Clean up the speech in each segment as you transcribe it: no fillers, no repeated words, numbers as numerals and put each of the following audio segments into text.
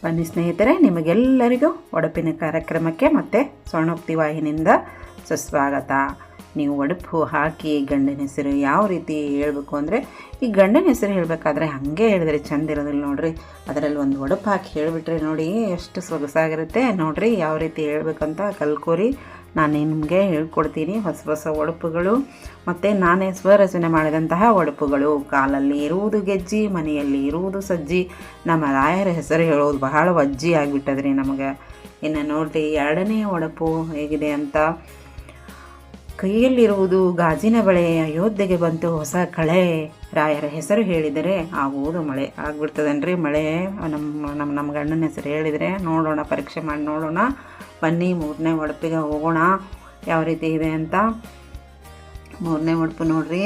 ಬನ್ನಿ ಸ್ನೇಹಿತರೆ, ನಿಮಗೆಲ್ಲರಿಗೂ ಒಡಪಿನ ಕಾರ್ಯಕ್ರಮಕ್ಕೆ ಮತ್ತು ಸ್ವರ್ಣೋಕ್ತಿ ವಾಹಿನಿಯಿಂದ ಸುಸ್ವಾಗತ. ನೀವು ಒಡಪು ಹಾಕಿ ಗಂಡನ ಹೆಸರು ಯಾವ ರೀತಿ ಹೇಳಬೇಕು ಅಂದರೆ, ಈ ಗಂಡನ ಹೆಸರು ಹೇಳಬೇಕಾದ್ರೆ ಹಾಗೆ ಹೇಳಿದ್ರೆ ಚೆಂದ ಇರೋದಿಲ್ಲ ನೋಡಿರಿ. ಅದರಲ್ಲಿ ಒಂದು ಒಡಪು ಹಾಕಿ ಹೇಳಿಬಿಟ್ರೆ ನೋಡಿ ಎಷ್ಟು ಸೊಗಸಾಗಿರುತ್ತೆ. ನೋಡಿರಿ ಯಾವ ರೀತಿ ಹೇಳಬೇಕಂತ ಕಲ್ಕೋರಿ. ನಾನು ನಿಮಗೆ ಹೇಳ್ಕೊಡ್ತೀನಿ ಹೊಸ ಹೊಸ ಒಡಪುಗಳು ಮತ್ತು ನಾನೇ ಸ್ವರಚನೆ ಮಾಡಿದಂತಹ ಒಡಪುಗಳು. ಕಾಲಲ್ಲಿ ಇರುವುದು ಗೆಜ್ಜಿ, ಮನೆಯಲ್ಲಿ ಇರುವುದು ಸಜ್ಜಿ. ನಮ್ಮ ರಾಯರ ಹೆಸರು ಹೇಳೋದು ಬಹಳ ವಜ್ಜಿ ಆಗಿಬಿಟ್ಟದ್ರಿ ನಮಗೆ. ಇನ್ನು ನೋಡಿರಿ ಎರಡನೇ ಒಡಪು ಹೇಗಿದೆ ಅಂತ. ಕೈಯಲ್ಲಿರುವುದು ಗಾಜಿನ ಬಳೆ, ಅಯೋಧ್ಯೆಗೆ ಬಂತು ಹೊಸ ಕಳೆ. ರಾಯರ ಹೆಸರು ಹೇಳಿದರೆ ಆಗುವುದು ಮಳೆ. ಆಗಿಬಿಡ್ತದನ್ರಿ ಮಳೆ. ನಮ್ಮ ಗಂಡನ ಹೆಸರು ಹೇಳಿದರೆ ನೋಡೋಣ, ಪರೀಕ್ಷೆ ಮಾಡಿ ನೋಡೋಣ. ಬನ್ನಿ ಮೂರನೇ ಒಡಪಿಗೆ ಹೋಗೋಣ ಯಾವ ರೀತಿ ಇದೆ ಅಂತ. ಮೂರನೇ ಒಡಪು ನೋಡ್ರಿ.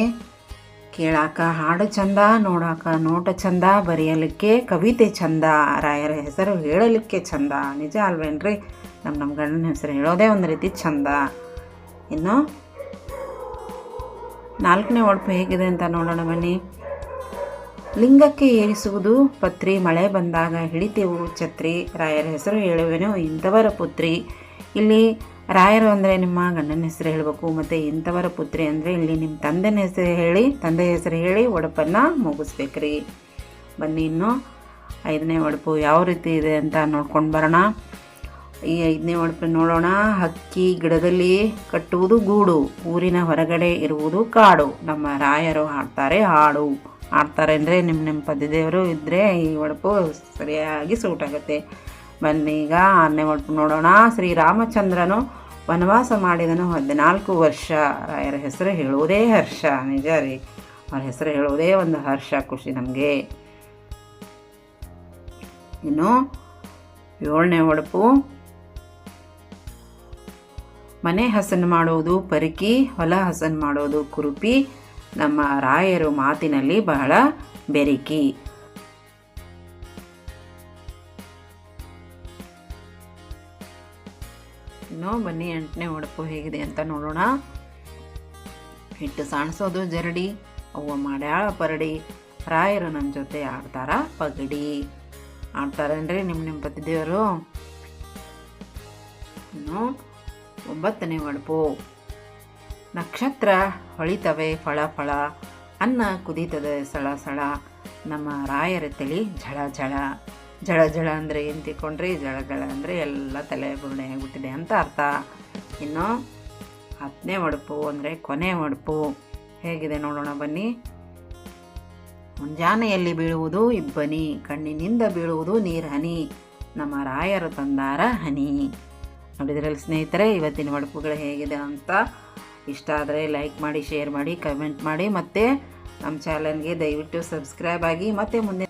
ಕೇಳಾಕ ಹಾಡು ಚಂದ, ನೋಡಾಕ ನೋಟ ಚಂದ, ಬರೆಯಲಿಕ್ಕೆ ಕವಿತೆ ಚಂದ, ರಾಯರ ಹೆಸರು ಹೇಳಲಿಕ್ಕೆ ಚಂದ. ನಿಜ ಅಲ್ವೇನ್ರಿ? ನಮ್ಮ ಗಂಡನ ಹೆಸರು ಹೇಳೋದೇ ಒಂದು ರೀತಿ ಚಂದ. ಇನ್ನು ನಾಲ್ಕನೇ ಒಡಪು ಹೇಗಿದೆ ಅಂತ ನೋಡೋಣ ಬನ್ನಿ. ಲಿಂಗಕ್ಕೆ ಏರಿಸುವುದು ಪತ್ರಿ, ಮಳೆ ಬಂದಾಗ ಹಿಡಿತೆವು ಛತ್ರಿ, ರಾಯರ ಹೆಸರು ಹೇಳುವೆನು ಇಂಥವರ ಪುತ್ರಿ. ಇಲ್ಲಿ ರಾಯರು ಅಂದರೆ ನಿಮ್ಮ ಗಂಡನ ಹೆಸರು ಹೇಳಬೇಕು, ಮತ್ತು ಇಂಥವರ ಪುತ್ರಿ ಅಂದರೆ ಇಲ್ಲಿ ನಿಮ್ಮ ತಂದೆಯ ಹೆಸರು ಹೇಳಿ ಒಡಪನ್ನು ಮುಗಿಸ್ಬೇಕ್ರಿ. ಬನ್ನಿ ಇನ್ನು ಐದನೇ ಒಡಪು ಯಾವ ರೀತಿ ಇದೆ ಅಂತ ನೋಡ್ಕೊಂಡು ಬರೋಣ. ಈ ಐದನೇ ಒಡಪು ನೋಡೋಣ. ಹಕ್ಕಿ ಗಿಡದಲ್ಲಿ ಕಟ್ಟುವುದು ಗೂಡು, ಊರಿನ ಹೊರಗಡೆ ಇರುವುದು ಕಾಡು. ನಮ್ಮ ರಾಯರು ಹಾಡ್ತಾರೆ ಅಂದರೆ ನಿಮ್ಮ ಪದ್ಯದೇವರು ಇದ್ದರೆ ಈ ಒಡಪು ಸರಿಯಾಗಿ ಸೂಟ್ ಆಗುತ್ತೆ. ಬನ್ನಿ ಈಗ ಆರನೇ ಒಡಪು ನೋಡೋಣ. ಶ್ರೀರಾಮಚಂದ್ರನು ವನವಾಸ ಮಾಡಿದನು 14 ವರ್ಷ, ರಾಯರ ಹೆಸರು ಹೇಳುವುದೇ ಹರ್ಷ. ನಿಜ ರೀ, ಅವ್ರ ಹೆಸರು ಹೇಳುವುದೇ ಒಂದು ಹರ್ಷ, ಖುಷಿ ನಮಗೆ. ಇನ್ನು ಏಳನೇ ಒಡಪು. ಮನೆ ಹಸನು ಮಾಡುವುದು ಪರಿಕಿ, ಹೊಲ ಹಸನು ಮಾಡೋದು ಕುರುಪಿ, ನಮ್ಮ ರಾಯರು ಮಾತಿನಲ್ಲಿ ಬಹಳ ಬೆರಿಕಿ. ಇನ್ನು ಬನ್ನಿ ಎಂಟನೇ ಒಡಪು ಹೇಗಿದೆ ಅಂತ ನೋಡೋಣ. ಹಿಟ್ಟು ಸಾಣಿಸೋದು ಜರಡಿ, ಅವ್ವ ಮಾಡ್ಯಾಳ ಪರಡಿ, ರಾಯರು ನನ್ನ ಜೊತೆ ಆಡ್ತಾರ ಪಗಡಿ. ಆಡ್ತಾರೇನ್ರಿ ನಿಮ್ಮ ಪತಿದೇವರು? ಇನ್ನು 9ನೇ ಒಡಪು. ನಕ್ಷತ್ರ ಹೊಳಿತವೆ ಫಳ ಫಳ, ಅನ್ನ ಕುದೀತದೆ ಸಳ ಸಳ, ನಮ್ಮ ರಾಯರ ತಳಿ ಝಳ ಝಳ. ಝಳ ಝಳ ಅಂದರೆ ಏನು ತಿಳ್ಕೊಂಡ್ರಿ? ಜಳ ಜಳ ಅಂದರೆ ಎಲ್ಲ ತಲೆ ಬುರುಡೆ ಆಗಿಬಿಟ್ಟಿದೆ ಅಂತ ಅರ್ಥ. ಇನ್ನು 10ನೇ ಒಡಪು ಅಂದರೆ ಕೊನೆ ಒಡಪು ಹೇಗಿದೆ ನೋಡೋಣ ಬನ್ನಿ. ಮುಂಜಾನೆಯಲ್ಲಿ ಬೀಳುವುದು ಇಬ್ಬನಿ, ಕಣ್ಣಿನಿಂದ ಬೀಳುವುದು ನೀರು ಹನಿ, ನಮ್ಮ ರಾಯರು ತಂದಾರ ಹನಿ. ನೋಡಿದ್ರಲ್ಲಿ ಸ್ನೇಹಿತರೆ ಇವತ್ತಿನ ಒಡಪುಗಳು ಹೇಗಿದೆ ಅಂತ. ಇಷ್ಟ ಆದರೆ ಲೈಕ್ ಮಾಡಿ, ಶೇರ್ ಮಾಡಿ, ಕಮೆಂಟ್ ಮಾಡಿ, ಮತ್ತು ನಮ್ಮ ಚಾನಲ್ಗೆ ದಯವಿಟ್ಟು ಸಬ್ಸ್ಕ್ರೈಬ್ ಆಗಿ. ಮತ್ತು ಮುಂದಿನ